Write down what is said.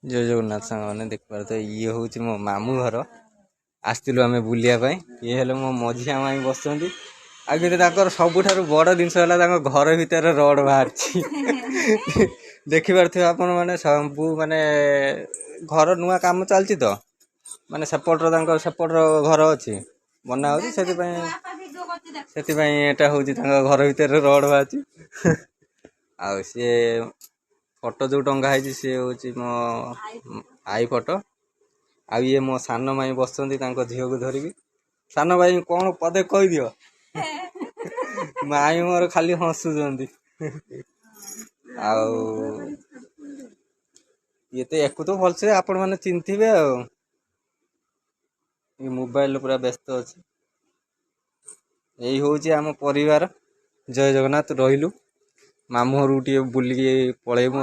जय जगन्नाथ सांग मैंने देख पारे ये हूँ मो मामू घर आसलु आम बुलायापाई ये हेल्ले मो मझिया माई बस आगे सबुठ बड़ जिनस घर भितर रड बाहर देखिपे आपण मैंने सब माने घर नुआ काम चलती तो माने सेपटर सेपटर घर अच्छी बना हो हूँ घर भितर रड बाहर आ सी फोटो जो टंगा है सी हूँ मो आई फोटो आ ये मो सान माई बस झील को धरिकी सान भाई कौन पदे कह दियो माई मोर खाली हसुंट ये तो एक तो भलसे आपण मैंने चिन्थे मोबाइल पूरा व्यस्त अच्छे यही हूँ आम परिवार जय जगन्नाथ रहीलु मामू घर टे बुलिकी पलैबू।